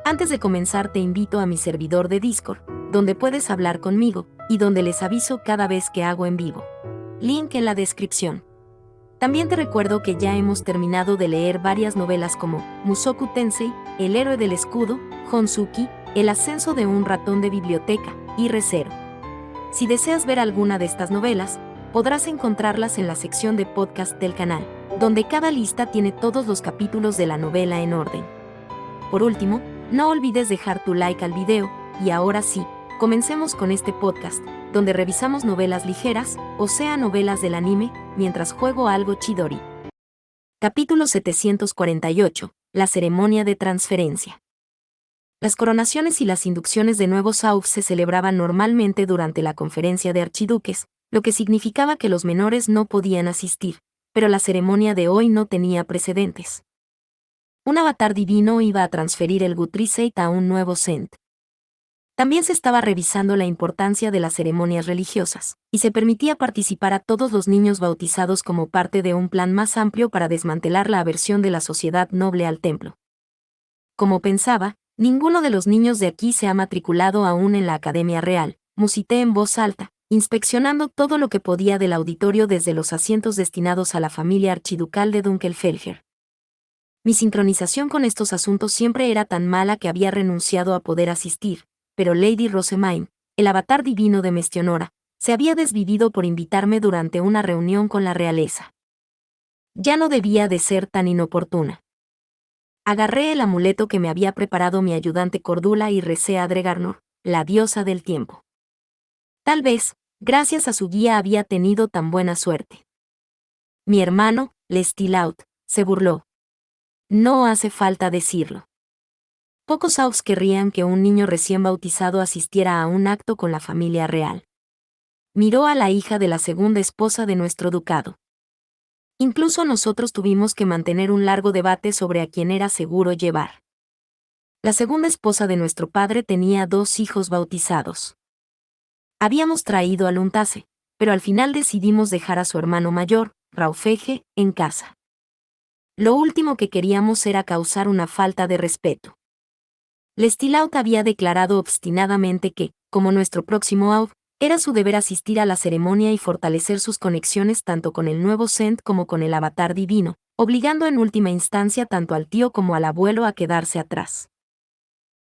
Antes de comenzar te invito a mi servidor de Discord, donde puedes hablar conmigo, y donde les aviso cada vez que hago en vivo. Link en la descripción. También te recuerdo que ya hemos terminado de leer varias novelas como Mushoku Tensei, El héroe del escudo, Honsuki, El ascenso de un ratón de biblioteca, y Re:Zero. Si deseas ver alguna de estas novelas, podrás encontrarlas en la sección de podcast del canal, donde cada lista tiene todos los capítulos de la novela en orden. Por último, no olvides dejar tu like al video, y ahora sí, comencemos con este podcast, donde revisamos novelas ligeras, o sea novelas del anime, mientras juego algo Chidori. Capítulo 748, La ceremonia de transferencia. Las coronaciones y las inducciones de nuevos AUF se celebraban normalmente durante la conferencia de archiduques, lo que significaba que los menores no podían asistir, pero la ceremonia de hoy no tenía precedentes. Un avatar divino iba a transferir el Gutriseit a un nuevo Sent. También se estaba revisando la importancia de las ceremonias religiosas, y se permitía participar a todos los niños bautizados como parte de un plan más amplio para desmantelar la aversión de la sociedad noble al templo. Como pensaba, ninguno de los niños de aquí se ha matriculado aún en la Academia Real, musité en voz alta, inspeccionando todo lo que podía del auditorio desde los asientos destinados a la familia archiducal de Dunkelfelger. Mi sincronización con estos asuntos siempre era tan mala que había renunciado a poder asistir, pero Lady Rosemain, el avatar divino de Mestionora, se había desvivido por invitarme durante una reunión con la realeza. Ya no debía de ser tan inoportuna. Agarré el amuleto que me había preparado mi ayudante Cordula y recé a Dregarnor, la diosa del tiempo. Tal vez, gracias a su guía había tenido tan buena suerte. Mi hermano, Lestilaut, se burló. No hace falta decirlo. Pocos AUFs querrían que un niño recién bautizado asistiera a un acto con la familia real. Miró a la hija de la segunda esposa de nuestro ducado. Incluso nosotros tuvimos que mantener un largo debate sobre a quién era seguro llevar. La segunda esposa de nuestro padre tenía 2 hijos bautizados. Habíamos traído a Luntase, pero al final decidimos dejar a su hermano mayor, Raufege, en casa. Lo último que queríamos era causar una falta de respeto. Lestilaut había declarado obstinadamente que, como nuestro próximo AUF, era su deber asistir a la ceremonia y fortalecer sus conexiones tanto con el nuevo Sent como con el avatar divino, obligando en última instancia tanto al tío como al abuelo a quedarse atrás.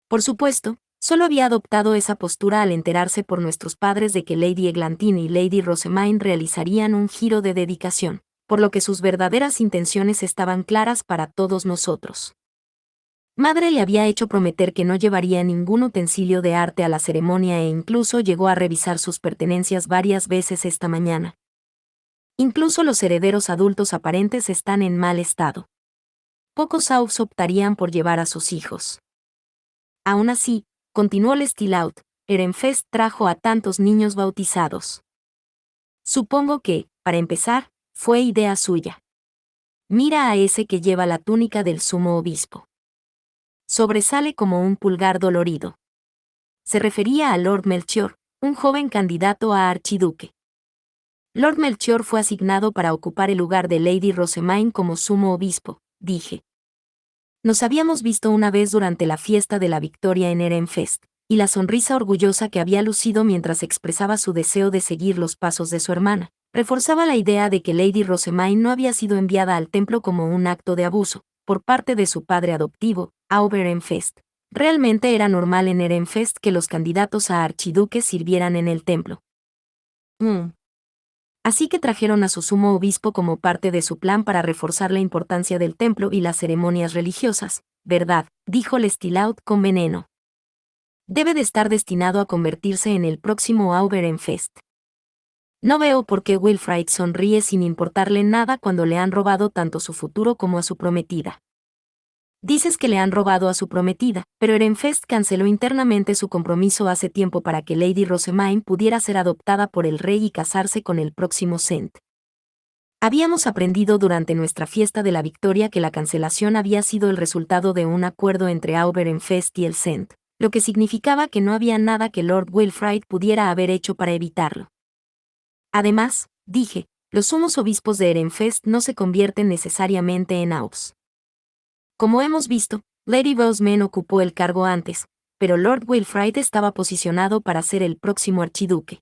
Por supuesto, solo había adoptado esa postura al enterarse por nuestros padres de que Lady Eglantine y Lady Rosemain realizarían un giro de dedicación, por lo que sus verdaderas intenciones estaban claras para todos nosotros. Madre le había hecho prometer que no llevaría ningún utensilio de arte a la ceremonia e incluso llegó a revisar sus pertenencias varias veces esta mañana. Incluso los herederos adultos aparentes están en mal estado. Pocos AUFs optarían por llevar a sus hijos. Aún así, continuó Lestilaut, Ehrenfest trajo a tantos niños bautizados. Supongo que, para empezar, fue idea suya. Mira a ese que lleva la túnica del sumo obispo. Sobresale como un pulgar dolorido. Se refería a Lord Melchior, un joven candidato a archiduque. Lord Melchior fue asignado para ocupar el lugar de Lady Rosemain como sumo obispo, dije. Nos habíamos visto una vez durante la fiesta de la victoria en Ehrenfest, y la sonrisa orgullosa que había lucido mientras expresaba su deseo de seguir los pasos de su hermana, reforzaba la idea de que Lady Rosemain no había sido enviada al templo como un acto de abuso, por parte de su padre adoptivo, Aube Ehrenfest. Realmente era normal en Ehrenfest que los candidatos a archiduques sirvieran en el templo. Así que trajeron a su sumo obispo como parte de su plan para reforzar la importancia del templo y las ceremonias religiosas, ¿verdad?, dijo Lestilaut con veneno. Debe de estar destinado a convertirse en el próximo Aube Ehrenfest. No veo por qué Wilfrid sonríe sin importarle nada cuando le han robado tanto su futuro como a su prometida. Dices que le han robado a su prometida, pero Ehrenfest canceló internamente su compromiso hace tiempo para que Lady Rosemain pudiera ser adoptada por el rey y casarse con el próximo Sent. Habíamos aprendido durante nuestra fiesta de la victoria que la cancelación había sido el resultado de un acuerdo entre Aube Ehrenfest y el Sent, lo que significaba que no había nada que Lord Wilfrid pudiera haber hecho para evitarlo. Además, dije, los sumos obispos de Ehrenfest no se convierten necesariamente en AUFs. Como hemos visto, Lady Rosamund ocupó el cargo antes, pero Lord Wilfrid estaba posicionado para ser el próximo archiduque.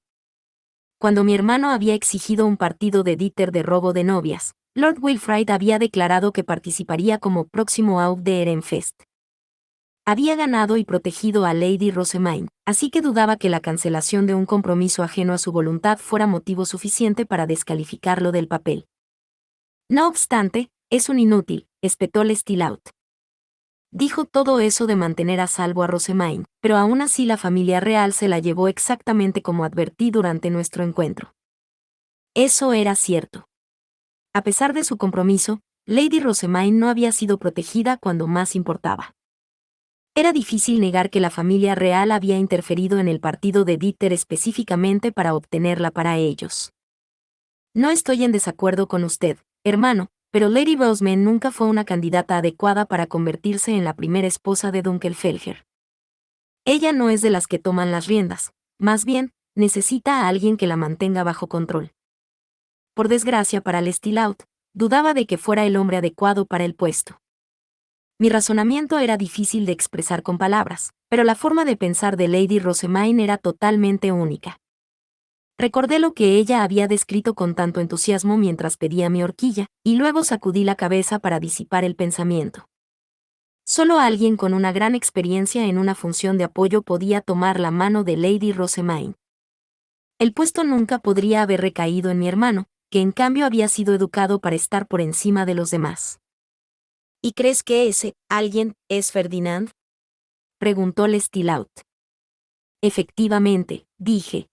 Cuando mi hermano había exigido un partido de Dieter de robo de novias, Lord Wilfrid había declarado que participaría como próximo Aub de Ehrenfest. Había ganado y protegido a Lady Rosamund, así que dudaba que la cancelación de un compromiso ajeno a su voluntad fuera motivo suficiente para descalificarlo del papel. No obstante, es un inútil, espetó Lestilaut. Dijo todo eso de mantener a salvo a Rosamund, pero aún así la familia real se la llevó exactamente como advertí durante nuestro encuentro. Eso era cierto. A pesar de su compromiso, Lady Rosamund no había sido protegida cuando más importaba. Era difícil negar que la familia real había interferido en el partido de Dieter específicamente para obtenerla para ellos. No estoy en desacuerdo con usted, hermano, pero Lady Rosamund nunca fue una candidata adecuada para convertirse en la primera esposa de Dunkelfelger. Ella no es de las que toman las riendas, más bien, necesita a alguien que la mantenga bajo control. Por desgracia para Lestilaut, dudaba de que fuera el hombre adecuado para el puesto. Mi razonamiento era difícil de expresar con palabras, pero la forma de pensar de Lady Rosamund era totalmente única. Recordé lo que ella había descrito con tanto entusiasmo mientras pedía mi horquilla, y luego sacudí la cabeza para disipar el pensamiento. Solo alguien con una gran experiencia en una función de apoyo podía tomar la mano de Lady Rosamund. El puesto nunca podría haber recaído en mi hermano, que en cambio había sido educado para estar por encima de los demás. ¿Y crees que ese alguien es Ferdinand?, preguntó Lestilaut. Efectivamente, dije.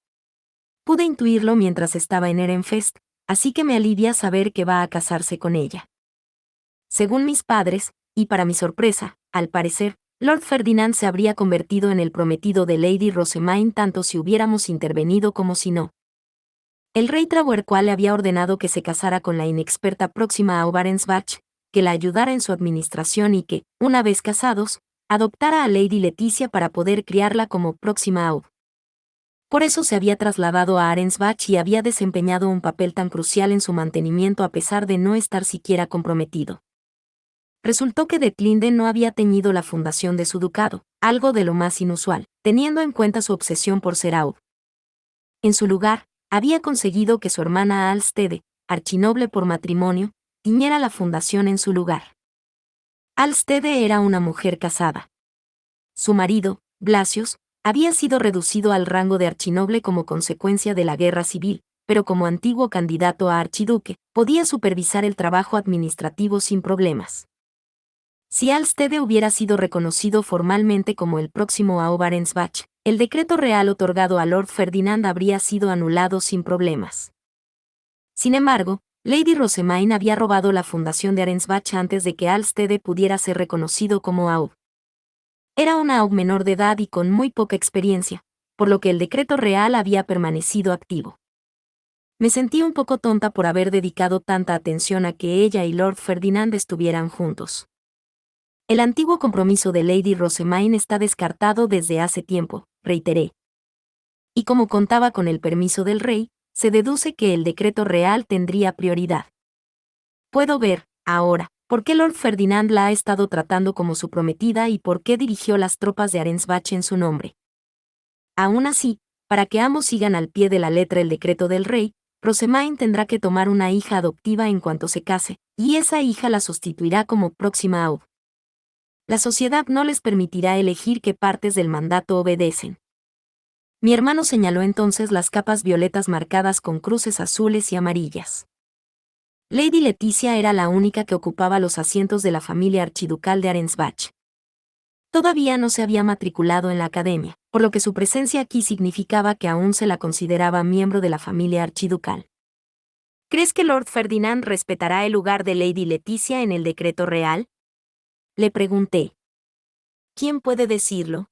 Pude intuirlo mientras estaba en Ehrenfest, así que me alivia saber que va a casarse con ella. Según mis padres, y para mi sorpresa, al parecer, Lord Ferdinand se habría convertido en el prometido de Lady Rosamund tanto si hubiéramos intervenido como si no. El rey Trahuercual le había ordenado que se casara con la inexperta próxima a Aubaransbach, que la ayudara en su administración y que, una vez casados, adoptara a Lady Leticia para poder criarla como próxima Aub. Por eso se había trasladado a Arensbach y había desempeñado un papel tan crucial en su mantenimiento a pesar de no estar siquiera comprometido. Resultó que Detlinde no había teñido la fundación de su ducado, algo de lo más inusual, teniendo en cuenta su obsesión por ser Aub. En su lugar, había conseguido que su hermana Alstede, archinoble por matrimonio, tiñera la fundación en su lugar. Alstede era una mujer casada. Su marido, Blasius, había sido reducido al rango de archinoble como consecuencia de la guerra civil, pero como antiguo candidato a archiduque, podía supervisar el trabajo administrativo sin problemas. Si Alstede hubiera sido reconocido formalmente como el próximo Aubaransbach, el decreto real otorgado a Lord Ferdinand habría sido anulado sin problemas. Sin embargo, Lady Rosamund había robado la fundación de Arensbach antes de que Alstede pudiera ser reconocido como Aub. Era una Aub menor de edad y con muy poca experiencia, por lo que el decreto real había permanecido activo. Me sentí un poco tonta por haber dedicado tanta atención a que ella y Lord Ferdinand estuvieran juntos. El antiguo compromiso de Lady Rosamund está descartado desde hace tiempo, reiteré. Y como contaba con el permiso del rey, se deduce que el decreto real tendría prioridad. Puedo ver, ahora, por qué Lord Ferdinand la ha estado tratando como su prometida y por qué dirigió las tropas de Arensbach en su nombre. Aún así, para que ambos sigan al pie de la letra el decreto del rey, Rosamund tendrá que tomar una hija adoptiva en cuanto se case, y esa hija la sustituirá como próxima Aub. La sociedad no les permitirá elegir qué partes del mandato obedecen. Mi hermano señaló entonces las capas violetas marcadas con cruces azules y amarillas. Lady Leticia era la única que ocupaba los asientos de la familia archiducal de Arensbach. Todavía no se había matriculado en la academia, por lo que su presencia aquí significaba que aún se la consideraba miembro de la familia archiducal. ¿Crees que Lord Ferdinand respetará el lugar de Lady Leticia en el decreto real?, le pregunté. ¿Quién puede decirlo?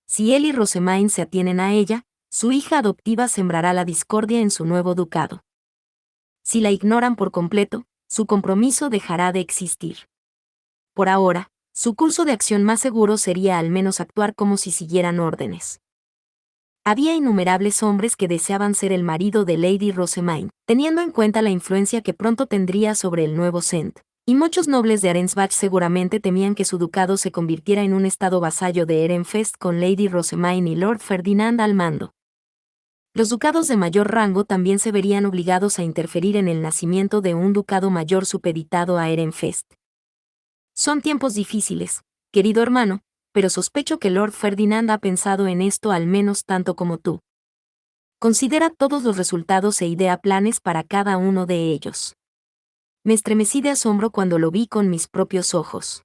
Si él y Rosamund se atienen a ella, su hija adoptiva sembrará la discordia en su nuevo ducado. Si la ignoran por completo, su compromiso dejará de existir. Por ahora, su curso de acción más seguro sería al menos actuar como si siguieran órdenes. Había innumerables hombres que deseaban ser el marido de Lady Rosamund, teniendo en cuenta la influencia que pronto tendría sobre el nuevo Cent, Y muchos nobles de Arensbach seguramente temían que su ducado se convirtiera en un estado vasallo de Ehrenfest con Lady Rosemaine y Lord Ferdinand al mando. Los ducados de mayor rango también se verían obligados a interferir en el nacimiento de un ducado mayor supeditado a Ehrenfest. Son tiempos difíciles, querido hermano, pero sospecho que Lord Ferdinand ha pensado en esto al menos tanto como tú. Considera todos los resultados e idea planes para cada uno de ellos. Me estremecí de asombro cuando lo vi con mis propios ojos.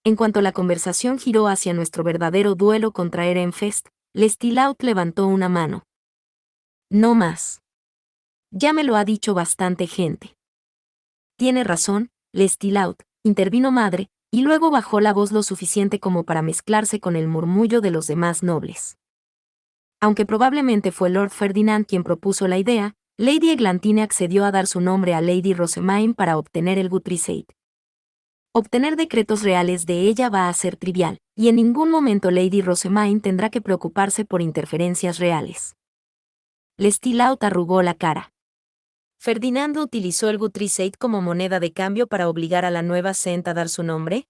En cuanto la conversación giró hacia nuestro verdadero duelo contra Ehrenfest, Lestilleaut levantó una mano. No más. Ya me lo ha dicho bastante gente. Tiene razón, Lestilleaut, intervino Madre, y luego bajó la voz lo suficiente como para mezclarse con el murmullo de los demás nobles. Aunque probablemente fue Lord Ferdinand quien propuso la idea, Lady Eglantine accedió a dar su nombre a Lady Rosemaine para obtener el Guthriesaid. Obtener decretos reales de ella va a ser trivial, y en ningún momento Lady Rosemaine tendrá que preocuparse por interferencias reales. Lestilleaut arrugó la cara. ¿Ferdinando utilizó el Guthriesaid como moneda de cambio para obligar a la nueva Cent a dar su nombre?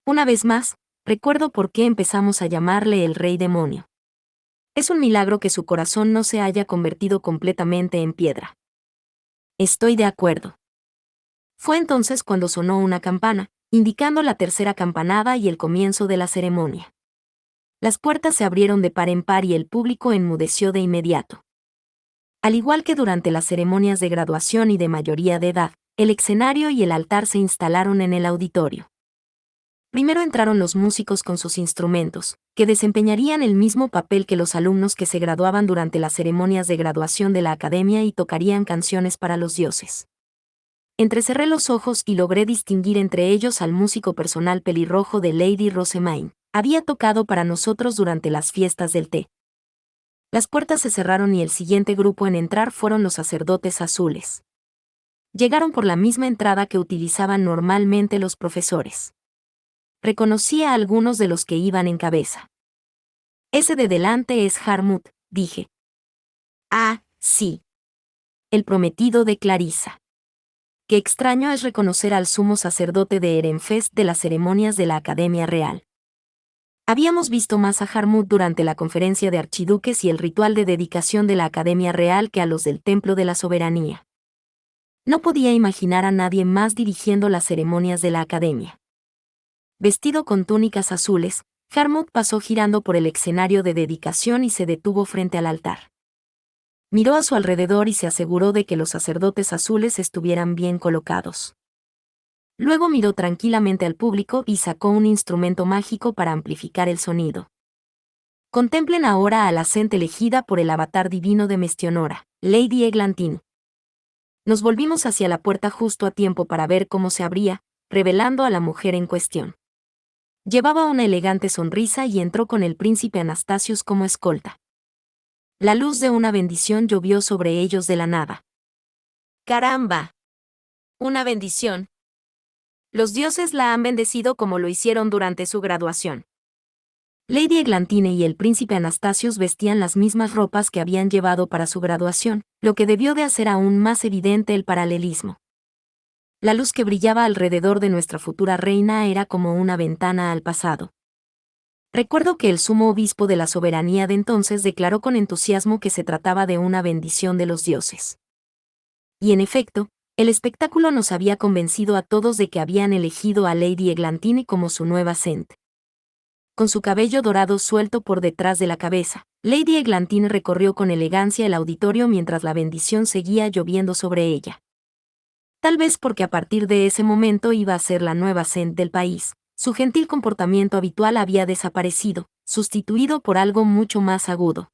Una vez más, recuerdo por qué empezamos a llamarle el Rey Demonio. Es un milagro que su corazón no se haya convertido completamente en piedra. Estoy de acuerdo. Fue entonces cuando sonó una campana, indicando la tercera campanada y el comienzo de la ceremonia. Las puertas se abrieron de par en par y el público enmudeció de inmediato. Al igual que durante las ceremonias de graduación y de mayoría de edad, el escenario y el altar se instalaron en el auditorio. Primero entraron los músicos con sus instrumentos, que desempeñarían el mismo papel que los alumnos que se graduaban durante las ceremonias de graduación de la academia y tocarían canciones para los dioses. Entrecerré los ojos y logré distinguir entre ellos al músico personal pelirrojo de Lady Rosemaine. Había tocado para nosotros durante las fiestas del té. Las puertas se cerraron y el siguiente grupo en entrar fueron los sacerdotes azules. Llegaron por la misma entrada que utilizaban normalmente los profesores. Reconocí a algunos de los que iban en cabeza. Ese de delante es Harmut, dije. Ah, sí. El prometido de Clarissa. Qué extraño es reconocer al sumo sacerdote de Ehrenfest de las ceremonias de la Academia Real. Habíamos visto más a Harmut durante la conferencia de archiduques y el ritual de dedicación de la Academia Real que a los del Templo de la Soberanía. No podía imaginar a nadie más dirigiendo las ceremonias de la Academia. Vestido con túnicas azules, Harmut pasó girando por el escenario de dedicación y se detuvo frente al altar. Miró a su alrededor y se aseguró de que los sacerdotes azules estuvieran bien colocados. Luego miró tranquilamente al público y sacó un instrumento mágico para amplificar el sonido. Contemplen ahora a la Cent elegida por el avatar divino de Mestionora, Lady Eglantine. Nos volvimos hacia la puerta justo a tiempo para ver cómo se abría, revelando a la mujer en cuestión. Llevaba una elegante sonrisa y entró con el príncipe Anastasius como escolta. La luz de una bendición llovió sobre ellos de la nada. ¡Caramba! Una bendición. Los dioses la han bendecido como lo hicieron durante su graduación. Lady Eglantine y el príncipe Anastasius vestían las mismas ropas que habían llevado para su graduación, lo que debió de hacer aún más evidente el paralelismo. La luz que brillaba alrededor de nuestra futura reina era como una ventana al pasado. Recuerdo que el sumo obispo de la soberanía de entonces declaró con entusiasmo que se trataba de una bendición de los dioses. Y en efecto, el espectáculo nos había convencido a todos de que habían elegido a Lady Eglantine como su nueva Cent. Con su cabello dorado suelto por detrás de la cabeza, Lady Eglantine recorrió con elegancia el auditorio mientras la bendición seguía lloviendo sobre ella. Tal vez porque a partir de ese momento iba a ser la nueva Cent del país, su gentil comportamiento habitual había desaparecido, sustituido por algo mucho más agudo.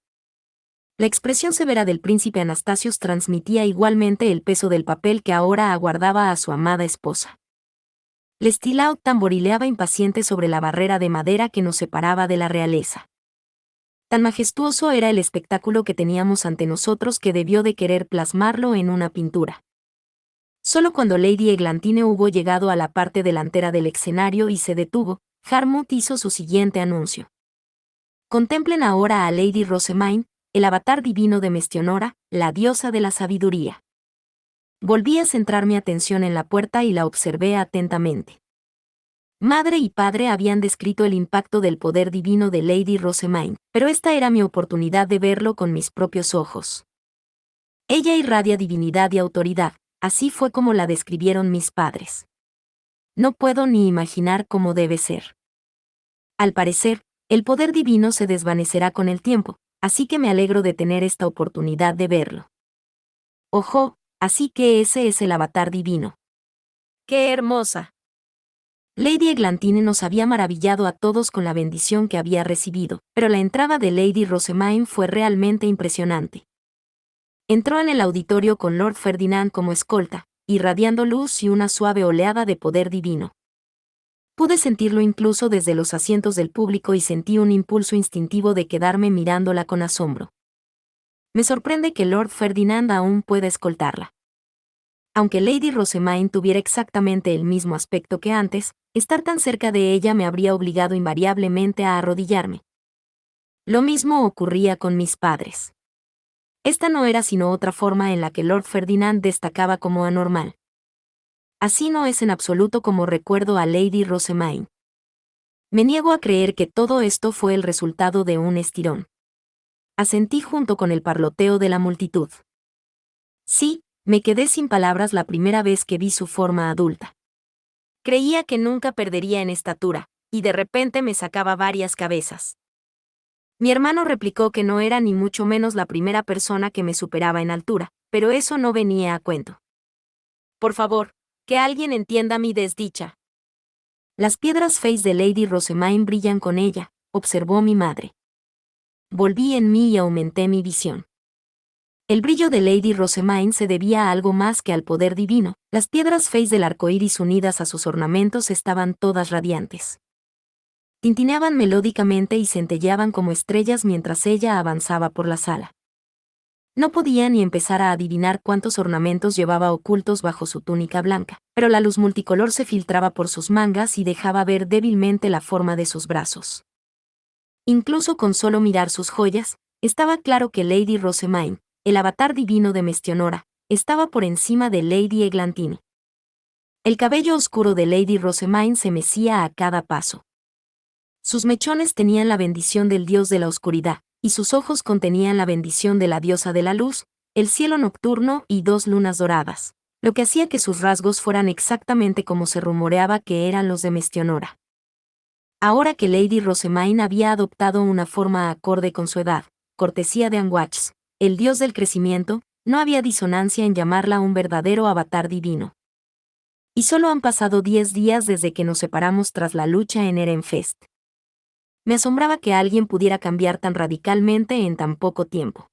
La expresión severa del príncipe Anastasius transmitía igualmente el peso del papel que ahora aguardaba a su amada esposa. Lestilleaut tamborileaba impaciente sobre la barrera de madera que nos separaba de la realeza. Tan majestuoso era el espectáculo que teníamos ante nosotros que debió de querer plasmarlo en una pintura. Solo cuando Lady Eglantine hubo llegado a la parte delantera del escenario y se detuvo, Harmut hizo su siguiente anuncio. Contemplen ahora a Lady Rosemaine, el avatar divino de Mestionora, la diosa de la sabiduría. Volví a centrar mi atención en la puerta y la observé atentamente. Madre y padre habían descrito el impacto del poder divino de Lady Rosemaine, pero esta era mi oportunidad de verlo con mis propios ojos. Ella irradia divinidad y autoridad, así fue como la describieron mis padres. No puedo ni imaginar cómo debe ser. Al parecer, el poder divino se desvanecerá con el tiempo, así que me alegro de tener esta oportunidad de verlo. Ojo, así que ese es el avatar divino. ¡Qué hermosa! Lady Eglantine nos había maravillado a todos con la bendición que había recibido, pero la entrada de Lady Rosemaine fue realmente impresionante. Entró en el auditorio con Lord Ferdinand como escolta, irradiando luz y una suave oleada de poder divino. Pude sentirlo incluso desde los asientos del público y sentí un impulso instintivo de quedarme mirándola con asombro. Me sorprende que Lord Ferdinand aún pueda escoltarla. Aunque Lady Rosemaine tuviera exactamente el mismo aspecto que antes, estar tan cerca de ella me habría obligado invariablemente a arrodillarme. Lo mismo ocurría con mis padres. Esta no era sino otra forma en la que Lord Ferdinand destacaba como anormal. Así no es en absoluto como recuerdo a Lady Rosemaine. Me niego a creer que todo esto fue el resultado de un estirón. Asentí junto con el parloteo de la multitud. Sí, me quedé sin palabras la primera vez que vi su forma adulta. Creía que nunca perdería en estatura, y de repente me sacaba varias cabezas. Mi hermano replicó que no era ni mucho menos la primera persona que me superaba en altura, pero eso no venía a cuento. Por favor, que alguien entienda mi desdicha. Las piedras face de Lady Rosemaine brillan con ella, observó mi madre. Volví en mí y aumenté mi visión. El brillo de Lady Rosemaine se debía a algo más que al poder divino. Las piedras face del arco iris unidas a sus ornamentos estaban todas radiantes. Tintineaban melódicamente y centelleaban como estrellas mientras ella avanzaba por la sala. No podía ni empezar a adivinar cuántos ornamentos llevaba ocultos bajo su túnica blanca, pero la luz multicolor se filtraba por sus mangas y dejaba ver débilmente la forma de sus brazos. Incluso con solo mirar sus joyas, estaba claro que Lady Rosemaine, el avatar divino de Mestionora, estaba por encima de Lady Eglantine. El cabello oscuro de Lady Rosemaine se mecía a cada paso. Sus mechones tenían la bendición del dios de la oscuridad, y sus ojos contenían la bendición de la diosa de la luz, el cielo nocturno y dos lunas doradas, lo que hacía que sus rasgos fueran exactamente como se rumoreaba que eran los de Mestionora. Ahora que Lady Rosemaine había adoptado una forma acorde con su edad, cortesía de Anguax, el dios del crecimiento, no había disonancia en llamarla un verdadero avatar divino. Y solo han pasado 10 días desde que nos separamos tras la lucha en Erenfest. Me asombraba que alguien pudiera cambiar tan radicalmente en tan poco tiempo.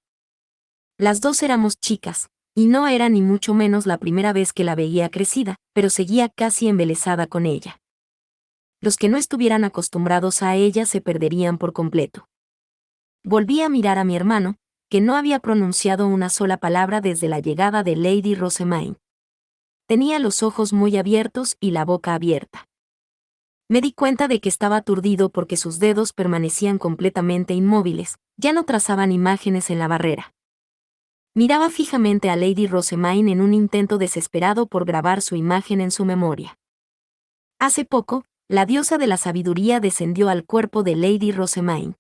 Las dos éramos chicas, y no era ni mucho menos la primera vez que la veía crecida, pero seguía casi embelesada con ella. Los que no estuvieran acostumbrados a ella se perderían por completo. Volví a mirar a mi hermano, que no había pronunciado una sola palabra desde la llegada de Lady Rosemaine. Tenía los ojos muy abiertos y la boca abierta. Me di cuenta de que estaba aturdido porque sus dedos permanecían completamente inmóviles, ya no trazaban imágenes en la barrera. Miraba fijamente a Lady Rosemaine en un intento desesperado por grabar su imagen en su memoria. Hace poco, la diosa de la sabiduría descendió al cuerpo de Lady Rosemaine.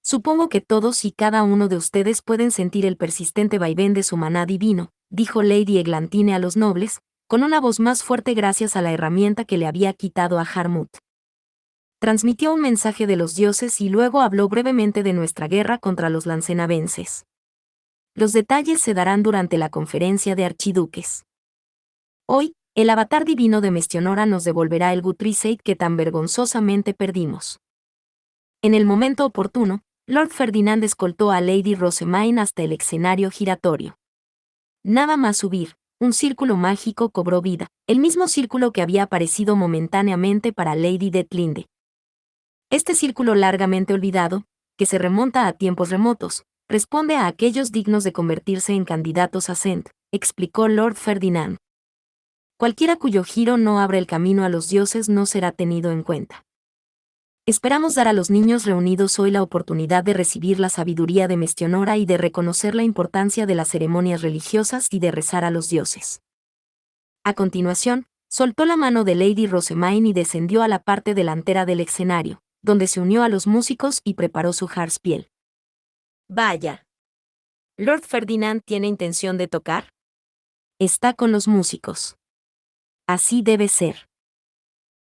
Supongo que todos y cada uno de ustedes pueden sentir el persistente vaivén de su maná divino, dijo Lady Eglantine a los nobles, con una voz más fuerte gracias a la herramienta que le había quitado a Harmut. Transmitió un mensaje de los dioses y luego habló brevemente de nuestra guerra contra los lancenavenses. Los detalles se darán durante la conferencia de archiduques. Hoy, el avatar divino de Mestionora nos devolverá el Gutriseit que tan vergonzosamente perdimos. En el momento oportuno, Lord Ferdinand escoltó a Lady Rosemaine hasta el escenario giratorio. Nada más subir, un círculo mágico cobró vida, el mismo círculo que había aparecido momentáneamente para Lady Detlinde. Este círculo largamente olvidado, que se remonta a tiempos remotos, responde a aquellos dignos de convertirse en candidatos a Cent, explicó Lord Ferdinand. Cualquiera cuyo giro no abra el camino a los dioses no será tenido en cuenta. Esperamos dar a los niños reunidos hoy la oportunidad de recibir la sabiduría de Mestionora y de reconocer la importancia de las ceremonias religiosas y de rezar a los dioses. A continuación, soltó la mano de Lady Rosamine y descendió a la parte delantera del escenario, donde se unió a los músicos y preparó su harpspiel. Vaya. ¿Lord Ferdinand tiene intención de tocar? Está con los músicos. Así debe ser.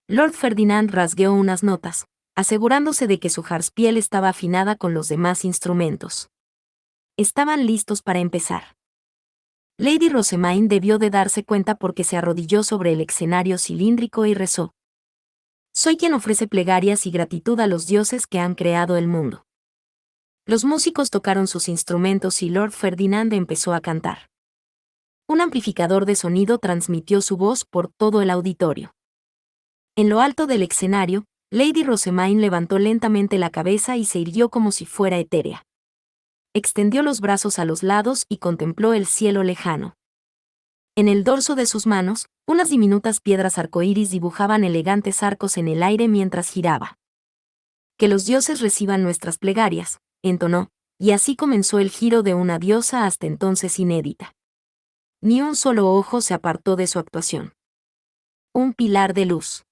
Lord Ferdinand rasgueó unas notas, asegurándose de que su harpspiel estaba afinada con los demás instrumentos. Estaban listos para empezar. Lady Rosamine debió de darse cuenta porque se arrodilló sobre el escenario cilíndrico y rezó. Soy quien ofrece plegarias y gratitud a los dioses que han creado el mundo. Los músicos tocaron sus instrumentos y Lord Ferdinand empezó a cantar. Un amplificador de sonido transmitió su voz por todo el auditorio. En lo alto del escenario, Lady Rosamine levantó lentamente la cabeza y se irguió como si fuera etérea. Extendió los brazos a los lados y contempló el cielo lejano. En el dorso de sus manos, unas diminutas piedras arcoíris dibujaban elegantes arcos en el aire mientras giraba. Que los dioses reciban nuestras plegarias, entonó, y así comenzó el giro de una diosa hasta entonces inédita. Ni un solo ojo se apartó de su actuación. Un pilar de luz.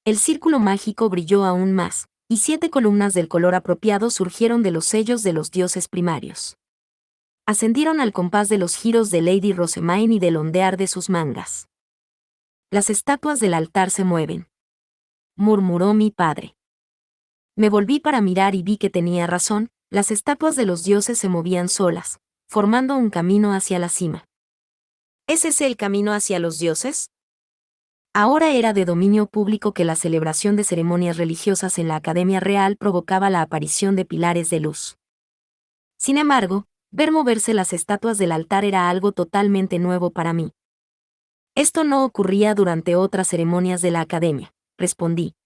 El círculo mágico brilló aún más, y 7 columnas del color apropiado surgieron de los sellos de los dioses primarios. Ascendieron al compás de los giros de Lady Rosamine y del ondear de sus mangas. Las estatuas del altar se mueven, murmuró mi padre. Me volví para mirar y vi que tenía razón, las estatuas de los dioses se movían solas, formando un camino hacia la cima. ¿Es ese el camino hacia los dioses? Ahora era de dominio público que la celebración de ceremonias religiosas en la Academia Real provocaba la aparición de pilares de luz. Sin embargo, ver moverse las estatuas del altar era algo totalmente nuevo para mí. Esto no ocurría durante otras ceremonias de la Academia, respondí.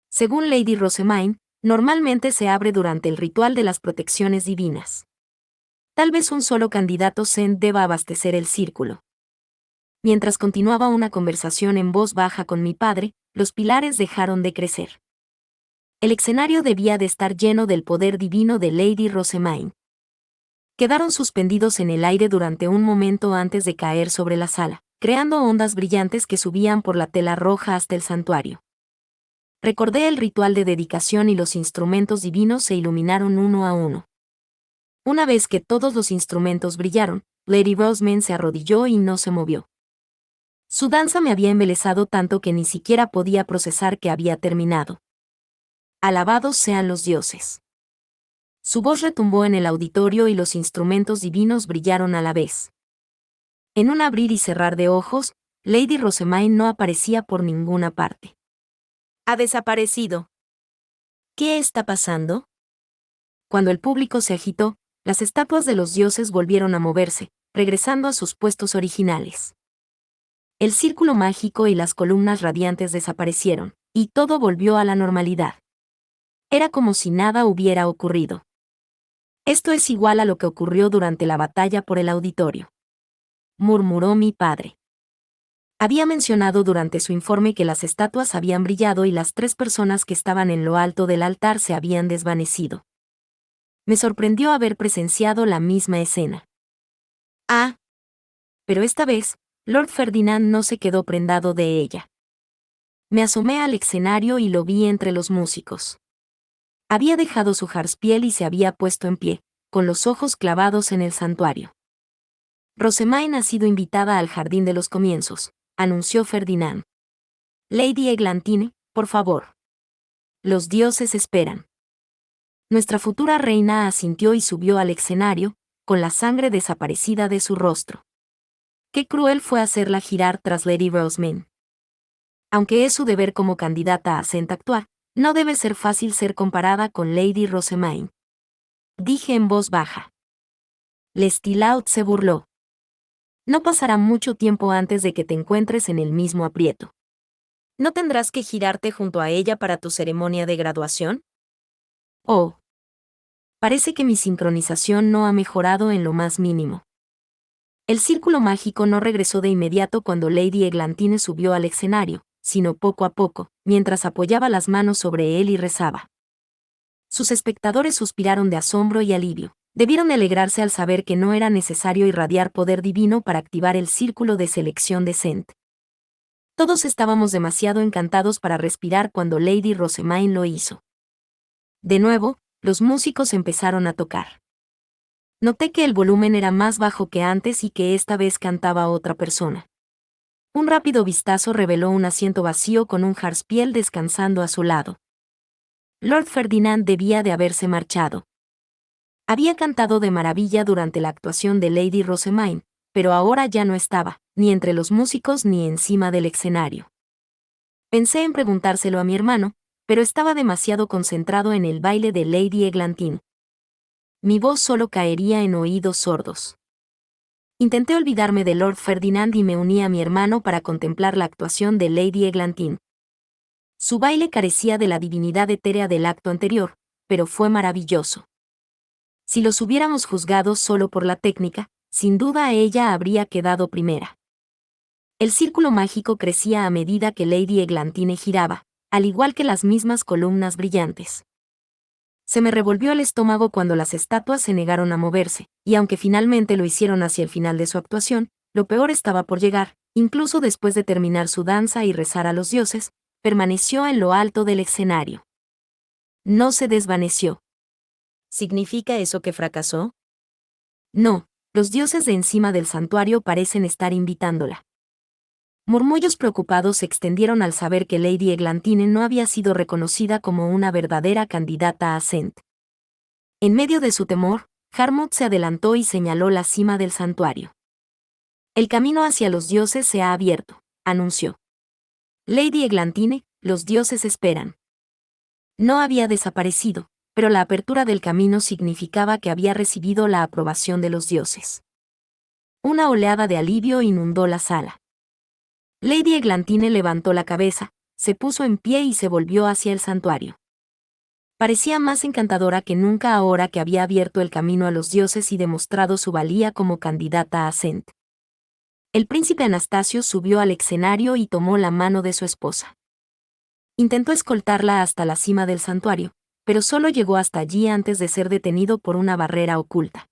Según Lady Rosamine, normalmente se abre durante el ritual de las protecciones divinas. Tal vez un solo candidato Zen deba abastecer el círculo. Mientras continuaba una conversación en voz baja con mi padre, los pilares dejaron de crecer. El escenario debía de estar lleno del poder divino de Lady Rosamine. Quedaron suspendidos en el aire durante un momento antes de caer sobre la sala, creando ondas brillantes que subían por la tela roja hasta el santuario. Recordé el ritual de dedicación y los instrumentos divinos se iluminaron uno a uno. Una vez que todos los instrumentos brillaron, Lady Rosamine se arrodilló y no se movió. Su danza me había embelesado tanto que ni siquiera podía procesar que había terminado. Alabados sean los dioses. Su voz retumbó en el auditorio y los instrumentos divinos brillaron a la vez. En un abrir y cerrar de ojos, Lady Rosamine no aparecía por ninguna parte. Ha desaparecido. ¿Qué está pasando? Cuando el público se agitó, las estatuas de los dioses volvieron a moverse, regresando a sus puestos originales. El círculo mágico y las columnas radiantes desaparecieron, y todo volvió a la normalidad. Era como si nada hubiera ocurrido. Esto es igual a lo que ocurrió durante la batalla por el auditorio, murmuró mi padre. Había mencionado durante su informe que las estatuas habían brillado y las 3 personas que estaban en lo alto del altar se habían desvanecido. Me sorprendió haber presenciado la misma escena. Ah. Pero esta vez, Lord Ferdinand no se quedó prendado de ella. Me asomé al escenario y lo vi entre los músicos. Había dejado su harpspiel y se había puesto en pie, con los ojos clavados en el santuario. Rosamine ha sido invitada al Jardín de los Comienzos, anunció Ferdinand. Lady Eglantine, por favor. Los dioses esperan. Nuestra futura reina asintió y subió al escenario, con la sangre desaparecida de su rostro. Qué cruel fue hacerla girar tras Lady Rosamine. Aunque es su deber como candidata a Zen actuar, no debe ser fácil ser comparada con Lady Rosamine. Dije en voz baja. Lestilaut se burló. No pasará mucho tiempo antes de que te encuentres en el mismo aprieto. ¿No tendrás que girarte junto a ella para tu ceremonia de graduación? Oh. Parece que mi sincronización no ha mejorado en lo más mínimo. El círculo mágico no regresó de inmediato cuando Lady Eglantine subió al escenario, sino poco a poco, mientras apoyaba las manos sobre él y rezaba. Sus espectadores suspiraron de asombro y alivio. Debieron alegrarse al saber que no era necesario irradiar poder divino para activar el círculo de selección de Sent. Todos estábamos demasiado encantados para respirar cuando Lady Rosemaine lo hizo. De nuevo, los músicos empezaron a tocar. Noté que el volumen era más bajo que antes y que esta vez cantaba otra persona. Un rápido vistazo reveló un asiento vacío con un Hartspiel descansando a su lado. Lord Ferdinand debía de haberse marchado. Había cantado de maravilla durante la actuación de Lady Rosemaine, pero ahora ya no estaba, ni entre los músicos ni encima del escenario. Pensé en preguntárselo a mi hermano, pero estaba demasiado concentrado en el baile de Lady Eglantine. Mi voz solo caería en oídos sordos. Intenté olvidarme de Lord Ferdinand y me uní a mi hermano para contemplar la actuación de Lady Eglantine. Su baile carecía de la divinidad etérea del acto anterior, pero fue maravilloso. Si los hubiéramos juzgado solo por la técnica, sin duda ella habría quedado primera. El círculo mágico crecía a medida que Lady Eglantine giraba, al igual que las mismas columnas brillantes. Se me revolvió el estómago cuando las estatuas se negaron a moverse, y aunque finalmente lo hicieron hacia el final de su actuación, lo peor estaba por llegar. Incluso después de terminar su danza y rezar a los dioses, permaneció en lo alto del escenario. No se desvaneció. ¿Significa eso que fracasó? No, los dioses de encima del santuario parecen estar invitándola. Murmullos preocupados se extendieron al saber que Lady Eglantine no había sido reconocida como una verdadera candidata a Sent. En medio de su temor, Harmut se adelantó y señaló la cima del santuario. El camino hacia los dioses se ha abierto, anunció. Lady Eglantine, los dioses esperan. No había desaparecido, pero la apertura del camino significaba que había recibido la aprobación de los dioses. Una oleada de alivio inundó la sala. Lady Eglantine levantó la cabeza, se puso en pie y se volvió hacia el santuario. Parecía más encantadora que nunca ahora que había abierto el camino a los dioses y demostrado su valía como candidata a Sent. El príncipe Anastasio subió al escenario y tomó la mano de su esposa. Intentó escoltarla hasta la cima del santuario, pero solo llegó hasta allí antes de ser detenido por una barrera oculta.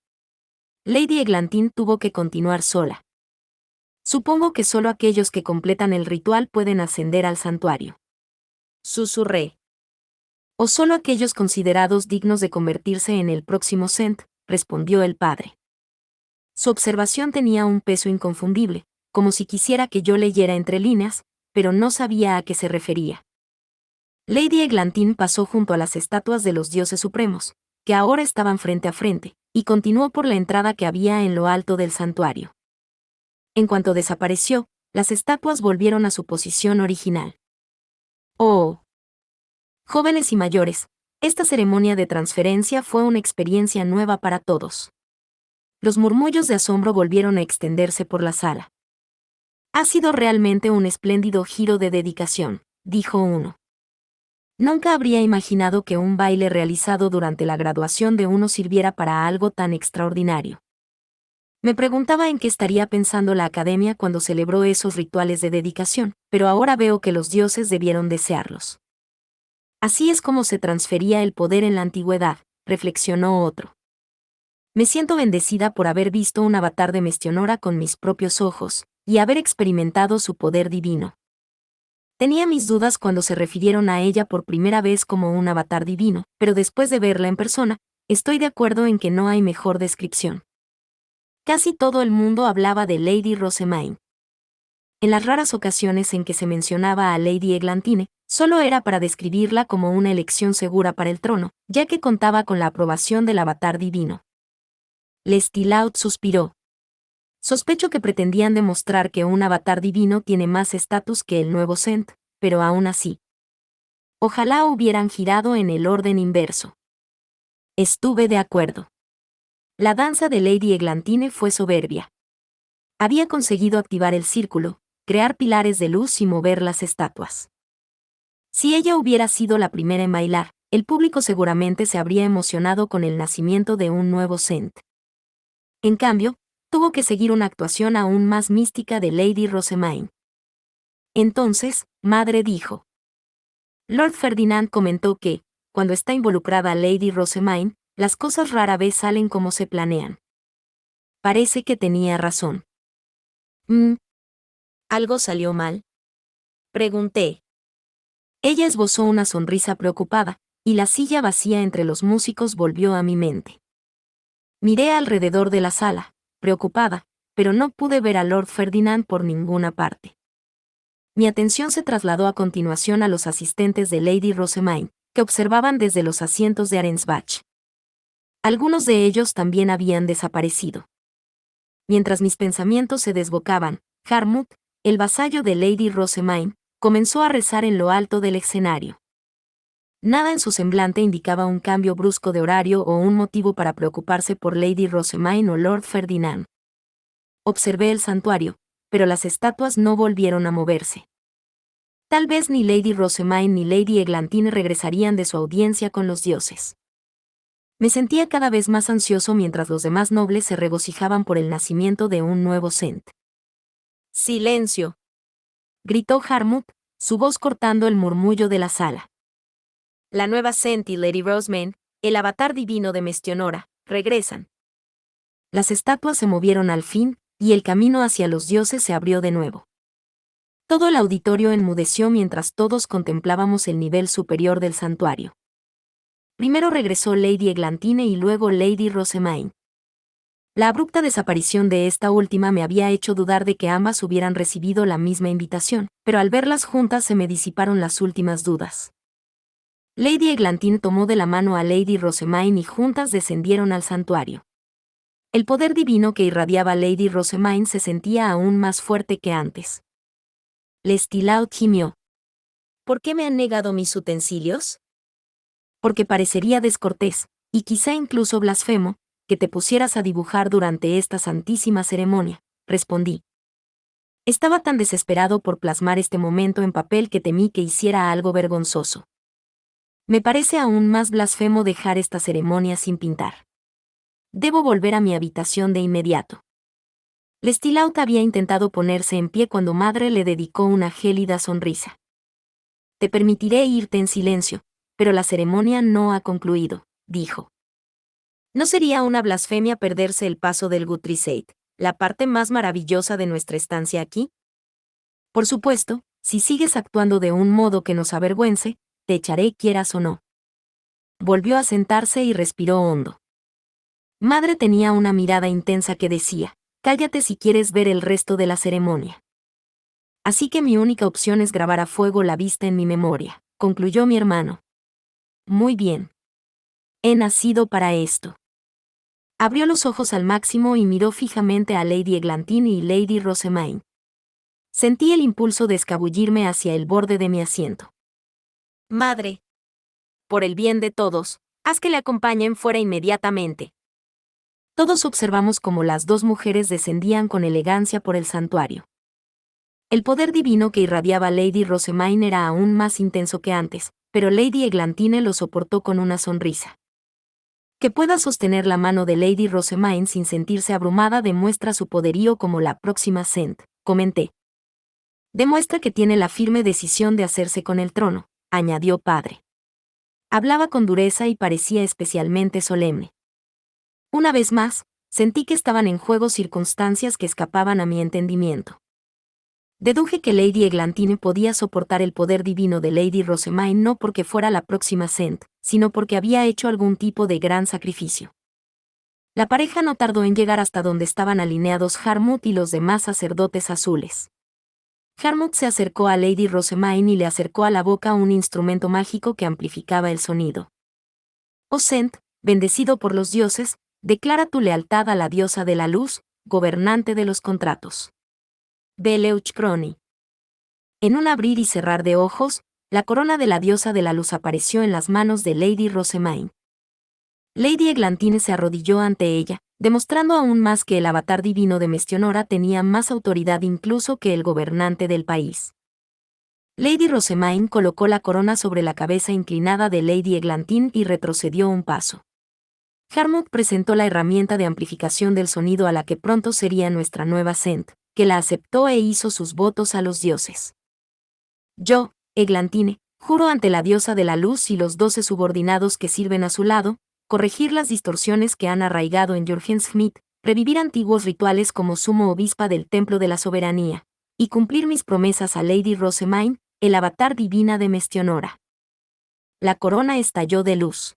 Lady Eglantine tuvo que continuar sola. Supongo que solo aquellos que completan el ritual pueden ascender al santuario. Susurré. O solo aquellos considerados dignos de convertirse en el próximo Sent, respondió el padre. Su observación tenía un peso inconfundible, como si quisiera que yo leyera entre líneas, pero no sabía a qué se refería. Lady Eglantine pasó junto a las estatuas de los dioses supremos, que ahora estaban frente a frente, y continuó por la entrada que había en lo alto del santuario. En cuanto desapareció, las estatuas volvieron a su posición original. Oh. Jóvenes y mayores, esta ceremonia de transferencia fue una experiencia nueva para todos. Los murmullos de asombro volvieron a extenderse por la sala. Ha sido realmente un espléndido giro de dedicación, dijo uno. Nunca habría imaginado que un baile realizado durante la graduación de uno sirviera para algo tan extraordinario. Me preguntaba en qué estaría pensando la academia cuando celebró esos rituales de dedicación, pero ahora veo que los dioses debieron desearlos. Así es como se transfería el poder en la antigüedad, reflexionó otro. Me siento bendecida por haber visto un avatar de Mestionora con mis propios ojos, y haber experimentado su poder divino. Tenía mis dudas cuando se refirieron a ella por primera vez como un avatar divino, pero después de verla en persona, estoy de acuerdo en que no hay mejor descripción. Casi todo el mundo hablaba de Lady Rosemaine. En las raras ocasiones en que se mencionaba a Lady Eglantine, solo era para describirla como una elección segura para el trono, ya que contaba con la aprobación del avatar divino. Lestilaut suspiró. Sospecho que pretendían demostrar que un avatar divino tiene más estatus que el nuevo Sent, pero aún así. Ojalá hubieran girado en el orden inverso. Estuve de acuerdo. La danza de Lady Eglantine fue soberbia. Había conseguido activar el círculo, crear pilares de luz y mover las estatuas. Si ella hubiera sido la primera en bailar, el público seguramente se habría emocionado con el nacimiento de un nuevo Sent. En cambio, tuvo que seguir una actuación aún más mística de Lady Rosemaine. Entonces, Madre dijo. Lord Ferdinand comentó que, cuando está involucrada Lady Rosamine, las cosas rara vez salen como se planean. Parece que tenía razón. ¿Algo salió mal? Pregunté. Ella esbozó una sonrisa preocupada, y la silla vacía entre los músicos volvió a mi mente. Miré alrededor de la sala, preocupada, pero no pude ver a Lord Ferdinand por ninguna parte. Mi atención se trasladó a continuación a los asistentes de Lady Rosamine, que observaban desde los asientos de Arensbach. Algunos de ellos también habían desaparecido. Mientras mis pensamientos se desbocaban, Harmut, el vasallo de Lady Rosamine, comenzó a rezar en lo alto del escenario. Nada en su semblante indicaba un cambio brusco de horario o un motivo para preocuparse por Lady Rosamine o Lord Ferdinand. Observé el santuario, pero las estatuas no volvieron a moverse. Tal vez ni Lady Rosamine ni Lady Eglantine regresarían de su audiencia con los dioses. Me sentía cada vez más ansioso mientras los demás nobles se regocijaban por el nacimiento de un nuevo Sent. ¡Silencio!, gritó Harmut, su voz cortando el murmullo de la sala. La nueva Sent y Lady Rosamine, el avatar divino de Mestionora, regresan. Las estatuas se movieron al fin, y el camino hacia los dioses se abrió de nuevo. Todo el auditorio enmudeció mientras todos contemplábamos el nivel superior del santuario. Primero regresó Lady Eglantine y luego Lady Rosamine. La abrupta desaparición de esta última me había hecho dudar de que ambas hubieran recibido la misma invitación, pero al verlas juntas se me disiparon las últimas dudas. Lady Eglantine tomó de la mano a Lady Rosamine y juntas descendieron al santuario. El poder divino que irradiaba Lady Rosamine se sentía aún más fuerte que antes. Lestilaut gimió. ¿Por qué me han negado mis utensilios? Porque parecería descortés, y quizá incluso blasfemo, que te pusieras a dibujar durante esta santísima ceremonia, respondí. Estaba tan desesperado por plasmar este momento en papel que temí que hiciera algo vergonzoso. Me parece aún más blasfemo dejar esta ceremonia sin pintar. Debo volver a mi habitación de inmediato. Lestilaut había intentado ponerse en pie cuando Madre le dedicó una gélida sonrisa. Te permitiré irte en silencio, pero la ceremonia no ha concluido, dijo. ¿No sería una blasfemia perderse el paso del Guthriesaid, la parte más maravillosa de nuestra estancia aquí? Por supuesto, si sigues actuando de un modo que nos avergüence, te echaré quieras o no. Volvió a sentarse y respiró hondo. Madre tenía una mirada intensa que decía, cállate si quieres ver el resto de la ceremonia. Así que mi única opción es grabar a fuego la vista en mi memoria, concluyó mi hermano. Muy bien. He nacido para esto. Abrió los ojos al máximo y miró fijamente a Lady Eglantine y Lady Rosamine. Sentí el impulso de escabullirme hacia el borde de mi asiento. Madre. Por el bien de todos, haz que le acompañen fuera inmediatamente. Todos observamos cómo las dos mujeres descendían con elegancia por el santuario. El poder divino que irradiaba Lady Rosamine era aún más intenso que antes, pero Lady Eglantine lo soportó con una sonrisa. Que pueda sostener la mano de Lady Rosamine sin sentirse abrumada demuestra su poderío como la próxima Sent, comenté. Demuestra que tiene la firme decisión de hacerse con el trono, añadió Padre. Hablaba con dureza y parecía especialmente solemne. Una vez más, sentí que estaban en juego circunstancias que escapaban a mi entendimiento. Deduje que Lady Eglantine podía soportar el poder divino de Lady Rosamine no porque fuera la próxima Sent, sino porque había hecho algún tipo de gran sacrificio. La pareja no tardó en llegar hasta donde estaban alineados Harmut y los demás sacerdotes azules. Harmut se acercó a Lady Rosamine y le acercó a la boca un instrumento mágico que amplificaba el sonido. Oh Sent, bendecido por los dioses, declara tu lealtad a la diosa de la luz, gobernante de los contratos. Beleuch Crony. En un abrir y cerrar de ojos, la corona de la diosa de la luz apareció en las manos de Lady Rosamine. Lady Eglantine se arrodilló ante ella, demostrando aún más que el avatar divino de Mestionora tenía más autoridad incluso que el gobernante del país. Lady Rosamine colocó la corona sobre la cabeza inclinada de Lady Eglantine y retrocedió un paso. Harmut presentó la herramienta de amplificación del sonido a la que pronto sería nuestra nueva Sent, que la aceptó e hizo sus votos a los dioses. Yo, Eglantine, juro ante la diosa de la luz y los 12 subordinados que sirven a su lado, corregir las distorsiones que han arraigado en Smith, revivir antiguos rituales como sumo obispa del Templo de la Soberanía, y cumplir mis promesas a Lady Rosamine, el avatar divina de Mestionora. La corona estalló de luz.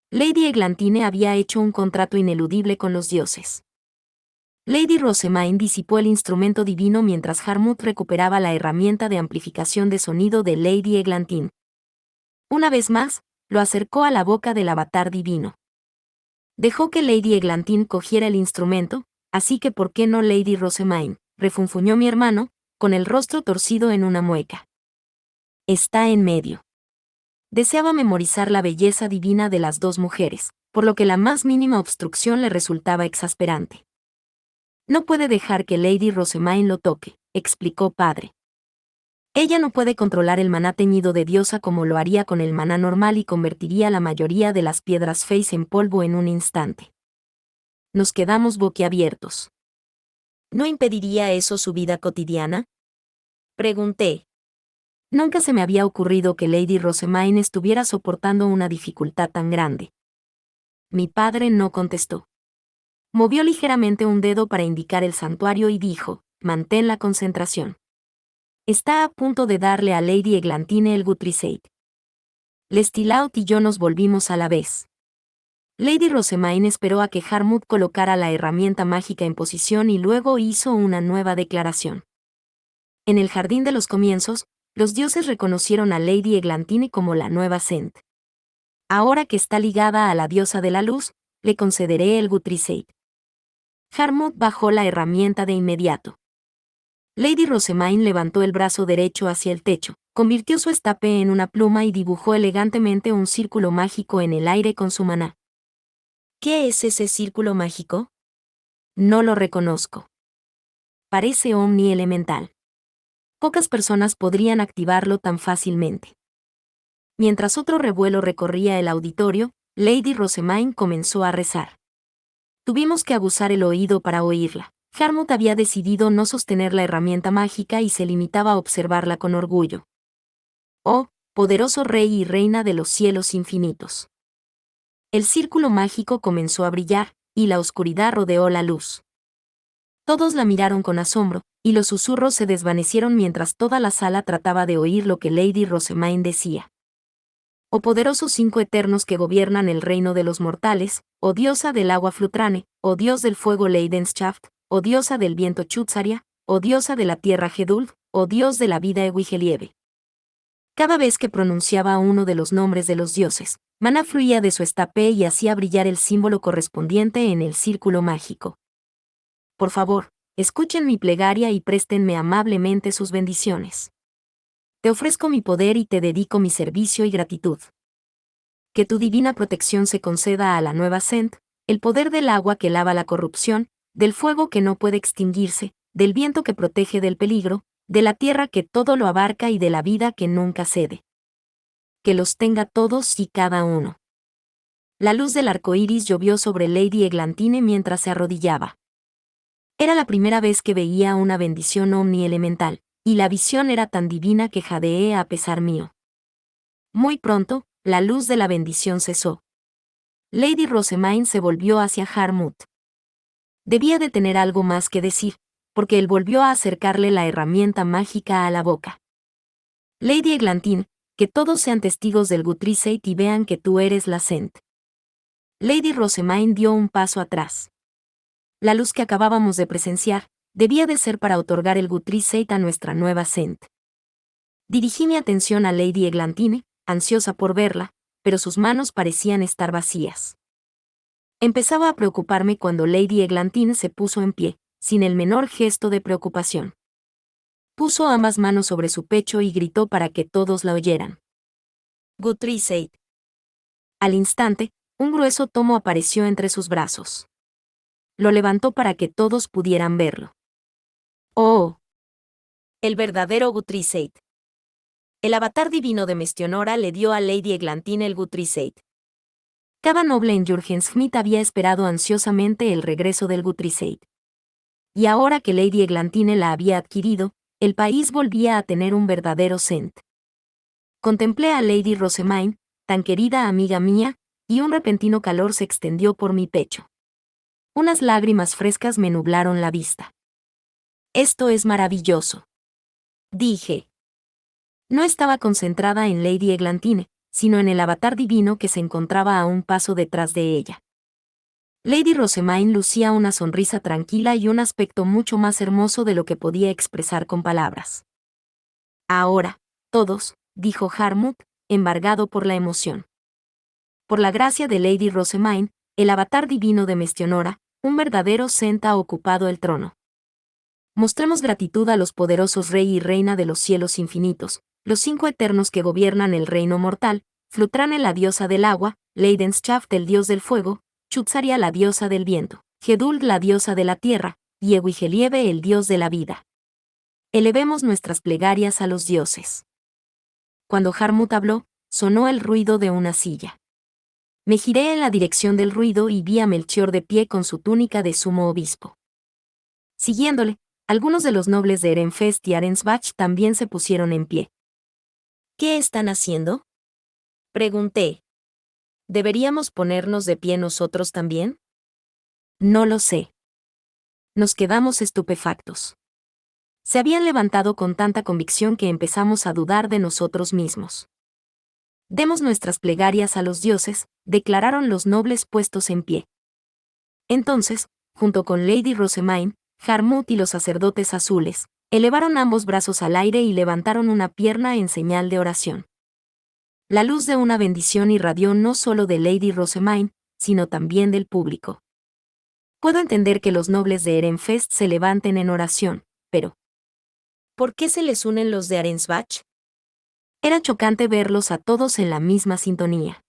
Lady Eglantine había hecho un contrato ineludible con los dioses. Lady Rosamine disipó el instrumento divino mientras Harmut recuperaba la herramienta de amplificación de sonido de Lady Eglantine. Una vez más, lo acercó a la boca del avatar divino. Dejó que Lady Eglantine cogiera el instrumento, así que ¿por qué no Lady Rosamine?, refunfuñó mi hermano, con el rostro torcido en una mueca. Está en medio. Deseaba memorizar la belleza divina de las dos mujeres, por lo que la más mínima obstrucción le resultaba exasperante. No puede dejar que Lady Rosamine lo toque, explicó padre. Ella no puede controlar el maná teñido de diosa como lo haría con el maná normal y convertiría la mayoría de las piedras Face en polvo en un instante. Nos quedamos boquiabiertos. ¿No impediría eso su vida cotidiana?, pregunté. Nunca se me había ocurrido que Lady Rosamine estuviera soportando una dificultad tan grande. Mi padre no contestó. Movió ligeramente un dedo para indicar el santuario y dijo, mantén la concentración. Está a punto de darle a Lady Eglantine el Gutricide. Lestilaut y yo nos volvimos a la vez. Lady Rosamine esperó a que Harmut colocara la herramienta mágica en posición y luego hizo una nueva declaración. En el jardín de los comienzos, los dioses reconocieron a Lady Eglantine como la nueva Sent. Ahora que está ligada a la diosa de la luz, le concederé el Gutricide. Harmut bajó la herramienta de inmediato. Lady Rosamine levantó el brazo derecho hacia el techo, convirtió su estape en una pluma y dibujó elegantemente un círculo mágico en el aire con su maná. ¿Qué es ese círculo mágico? No lo reconozco. Parece omnielemental. Pocas personas podrían activarlo tan fácilmente. Mientras otro revuelo recorría el auditorio, Lady Rosamine comenzó a rezar. Tuvimos que abusar el oído para oírla. Harmut había decidido no sostener la herramienta mágica y se limitaba a observarla con orgullo. Oh, poderoso rey y reina de los cielos infinitos. El círculo mágico comenzó a brillar, y la oscuridad rodeó la luz. Todos la miraron con asombro, y los susurros se desvanecieron mientras toda la sala trataba de oír lo que Lady Rosamine decía. Oh poderosos 5 eternos que gobiernan el reino de los mortales, oh diosa del agua Flutrane, oh dios del fuego Leidenschaft, oh diosa del viento Chutzaria, oh diosa de la tierra Gedulf, oh dios de la vida Ewigelieve. Cada vez que pronunciaba uno de los nombres de los dioses, maná fluía de su estape y hacía brillar el símbolo correspondiente en el círculo mágico. Por favor, escuchen mi plegaria y préstenme amablemente sus bendiciones. Te ofrezco mi poder y te dedico mi servicio y gratitud. Que tu divina protección se conceda a la nueva Sent, el poder del agua que lava la corrupción, del fuego que no puede extinguirse, del viento que protege del peligro, de la tierra que todo lo abarca y de la vida que nunca cede. Que los tenga todos y cada uno. La luz del arco iris llovió sobre Lady Eglantine mientras se arrodillaba. Era la primera vez que veía una bendición omnielemental, y la visión era tan divina que jadeé a pesar mío. Muy pronto, la luz de la bendición cesó. Lady Rosamine se volvió hacia Harmut. Debía de tener algo más que decir, porque él volvió a acercarle la herramienta mágica a la boca. Lady Eglantine, que todos sean testigos del Gutricide y vean que tú eres la Sent. Lady Rosamine dio un paso atrás. La luz que acabábamos de presenciar, debía de ser para otorgar el Gutricide a nuestra nueva Sent. Dirigí mi atención a Lady Eglantine, ansiosa por verla, pero sus manos parecían estar vacías. Empezaba a preocuparme cuando Lady Eglantine se puso en pie, sin el menor gesto de preocupación. Puso ambas manos sobre su pecho y gritó para que todos la oyeran. Gutricide. Al instante, un grueso tomo apareció entre sus brazos. Lo levantó para que todos pudieran verlo. ¡Oh! El verdadero Gutricide. El avatar divino de Mestionora le dio a Lady Eglantine el Gutricide. Cada noble en Smith había esperado ansiosamente el regreso del Gutricide. Y ahora que Lady Eglantine la había adquirido, el país volvía a tener un verdadero Cent. Contemplé a Lady Rosamine, tan querida amiga mía, y un repentino calor se extendió por mi pecho. Unas lágrimas frescas me nublaron la vista. Esto es maravilloso, dije. No estaba concentrada en Lady Eglantine, sino en el avatar divino que se encontraba a un paso detrás de ella. Lady Rosamine lucía una sonrisa tranquila y un aspecto mucho más hermoso de lo que podía expresar con palabras. Ahora, todos, dijo Harmut, embargado por la emoción. Por la gracia de Lady Rosamine, el avatar divino de Mestionora, un verdadero Cent ha ocupado el trono. Mostremos gratitud a los poderosos Rey y Reina de los cielos infinitos, los 5 eternos que gobiernan el reino mortal, Flutrane la diosa del agua, Leidenschaft el dios del fuego, Chutzaria la diosa del viento, Geduld la diosa de la tierra, y Ewigelieve el dios de la vida. Elevemos nuestras plegarias a los dioses. Cuando Harmut habló, sonó el ruido de una silla. Me giré en la dirección del ruido y vi a Melchior de pie con su túnica de sumo obispo. Siguiéndole, algunos de los nobles de Ehrenfest y Arensbach también se pusieron en pie. ¿Qué están haciendo?, pregunté. ¿Deberíamos ponernos de pie nosotros también? No lo sé. Nos quedamos estupefactos. Se habían levantado con tanta convicción que empezamos a dudar de nosotros mismos. Demos nuestras plegarias a los dioses, declararon los nobles puestos en pie. Entonces, junto con Lady Rosamine, Harmut y los sacerdotes azules, elevaron ambos brazos al aire y levantaron una pierna en señal de oración. La luz de una bendición irradió no solo de Lady Rosamine, sino también del público. Puedo entender que los nobles de Ehrenfest se levanten en oración, pero ¿por qué se les unen los de Arensbach? Era chocante verlos a todos en la misma sintonía.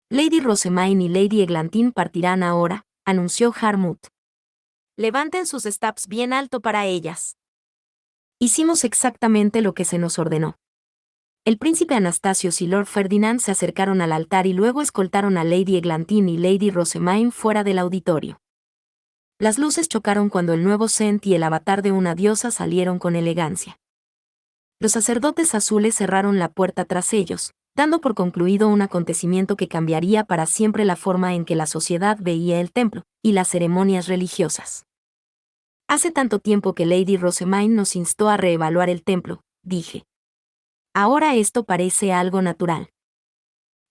Lady Rosamine y Lady Eglantine partirán ahora, anunció Harmut. Levanten sus staffs bien alto para ellas. Hicimos exactamente lo que se nos ordenó. El príncipe Anastasios y Lord Ferdinand se acercaron al altar y luego escoltaron a Lady Eglantine y Lady Rosamine fuera del auditorio. Las luces chocaron cuando el nuevo Cent y el avatar de una diosa salieron con elegancia. Los sacerdotes azules cerraron la puerta tras ellos, dando por concluido un acontecimiento que cambiaría para siempre la forma en que la sociedad veía el templo y las ceremonias religiosas. Hace tanto tiempo que Lady Rosamine nos instó a reevaluar el templo, dije. Ahora esto parece algo natural.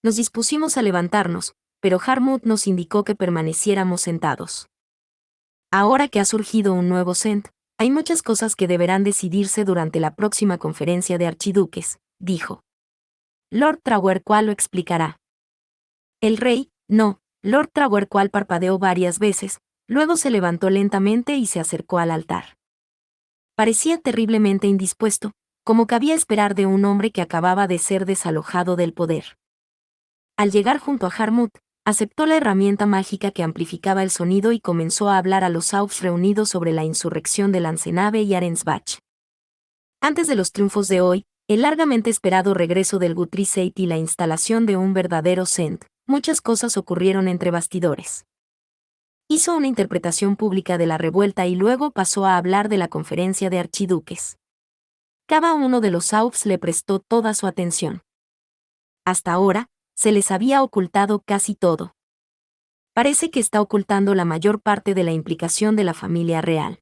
Nos dispusimos a levantarnos, pero Harmut nos indicó que permaneciéramos sentados. Ahora que ha surgido un nuevo Cent, hay muchas cosas que deberán decidirse durante la próxima conferencia de archiduques, dijo. Lord Trawerqual lo explicará. El rey, no, Lord Trawerqual parpadeó varias veces, luego se levantó lentamente y se acercó al altar. Parecía terriblemente indispuesto, como cabía esperar de un hombre que acababa de ser desalojado del poder. Al llegar junto a Harmut, aceptó la herramienta mágica que amplificaba el sonido y comenzó a hablar a los Aufs reunidos sobre la insurrección de Lanzenave y Arensbach. Antes de los triunfos de hoy, el largamente esperado regreso del Guthrieseid y la instalación de un verdadero Cent, muchas cosas ocurrieron entre bastidores. Hizo una interpretación pública de la revuelta y luego pasó a hablar de la conferencia de archiduques. Cada uno de los Aufs le prestó toda su atención. Hasta ahora, se les había ocultado casi todo. Parece que está ocultando la mayor parte de la implicación de la familia real.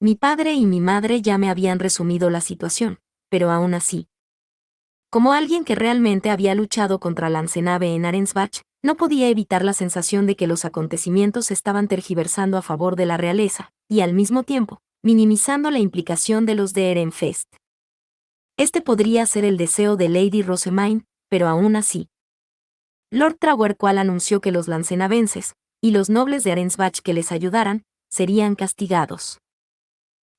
Mi padre y mi madre ya me habían resumido la situación, pero aún así. Como alguien que realmente había luchado contra Lanzenave en Arensbach, no podía evitar la sensación de que los acontecimientos estaban tergiversando a favor de la realeza, y al mismo tiempo, minimizando la implicación de los de Ehrenfest. Este podría ser el deseo de Lady Rosamine, pero aún así. Lord Trawerqual anunció que los lancenavenses, y los nobles de Arensbach que les ayudaran, serían castigados.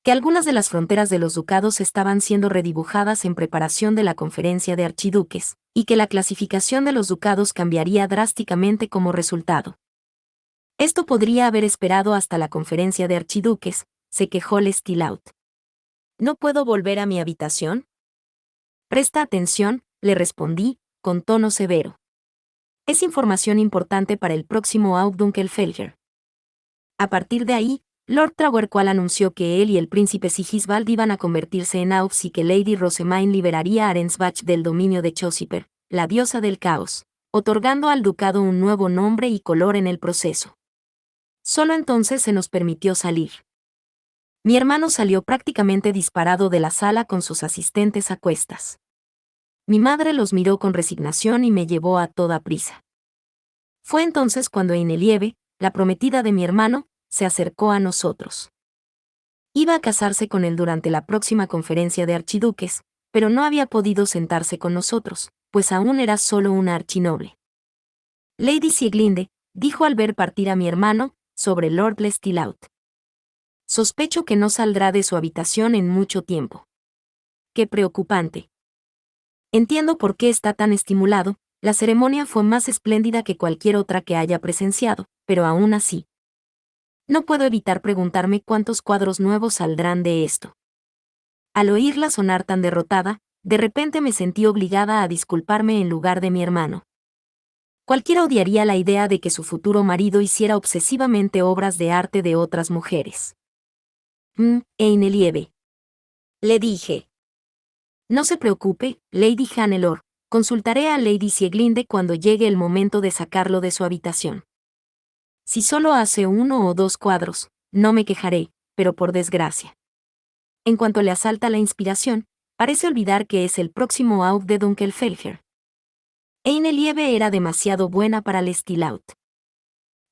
Que algunas de las fronteras de los ducados estaban siendo redibujadas en preparación de la conferencia de archiduques, y que la clasificación de los ducados cambiaría drásticamente como resultado. Esto podría haber esperado hasta la conferencia de archiduques, se quejó Lestilaut. ¿No puedo volver a mi habitación? Presta atención, le respondí, con tono severo. Es información importante para el próximo Augdunkelfelger. A partir de ahí, Lord Trawerqual anunció que él y el príncipe Sigisbald iban a convertirse en Aups y que Lady Rosemaine liberaría a Arensbach del dominio de Chosiper, la diosa del caos, otorgando al ducado un nuevo nombre y color en el proceso. Solo entonces se nos permitió salir. Mi hermano salió prácticamente disparado de la sala con sus asistentes a cuestas. Mi madre los miró con resignación y me llevó a toda prisa. Fue entonces cuando Einelieve, la prometida de mi hermano, se acercó a nosotros. Iba a casarse con él durante la próxima conferencia de archiduques, pero no había podido sentarse con nosotros, pues aún era solo una archinoble. Lady Sieglinde, dijo al ver partir a mi hermano, sobre Lord Lestilaut. Sospecho que no saldrá de su habitación en mucho tiempo. Qué preocupante. Entiendo por qué está tan estimulado, la ceremonia fue más espléndida que cualquier otra que haya presenciado, pero aún así. No puedo evitar preguntarme cuántos cuadros nuevos saldrán de esto. Al oírla sonar tan derrotada, de repente me sentí obligada a disculparme en lugar de mi hermano. Cualquiera odiaría la idea de que su futuro marido hiciera obsesivamente obras de arte de otras mujeres. Einelieve. Le dije. No se preocupe, Lady Hannelore, consultaré a Lady Sieglinde cuando llegue el momento de sacarlo de su habitación. Si solo hace 1 o 2 cuadros, no me quejaré, pero por desgracia. En cuanto le asalta la inspiración, parece olvidar que es el próximo Aub de Dunkelfelger. Einelieve era demasiado buena para Lestilaut.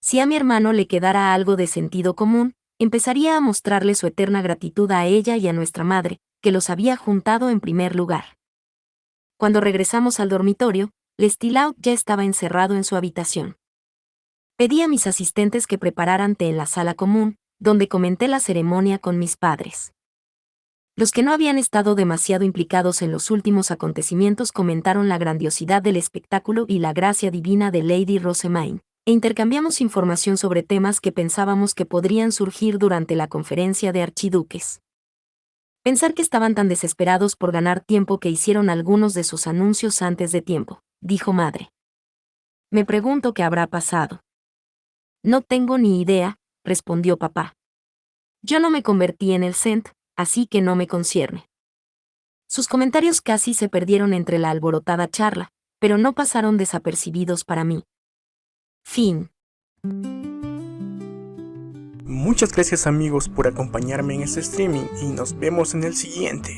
Si a mi hermano le quedara algo de sentido común, empezaría a mostrarle su eterna gratitud a ella y a nuestra madre, que los había juntado en primer lugar. Cuando regresamos al dormitorio, Lestilaut ya estaba encerrado en su habitación. Pedí a mis asistentes que prepararan té en la sala común, donde comenté la ceremonia con mis padres. Los que no habían estado demasiado implicados en los últimos acontecimientos comentaron la grandiosidad del espectáculo y la gracia divina de Lady Rosemaine, e intercambiamos información sobre temas que pensábamos que podrían surgir durante la conferencia de archiduques. Pensar que estaban tan desesperados por ganar tiempo que hicieron algunos de sus anuncios antes de tiempo, dijo madre. Me pregunto qué habrá pasado. No tengo ni idea, respondió papá. Yo no me convertí en el Cent, así que no me concierne. Sus comentarios casi se perdieron entre la alborotada charla, pero no pasaron desapercibidos para mí. Fin. Muchas gracias amigos por acompañarme en este streaming y nos vemos en el siguiente.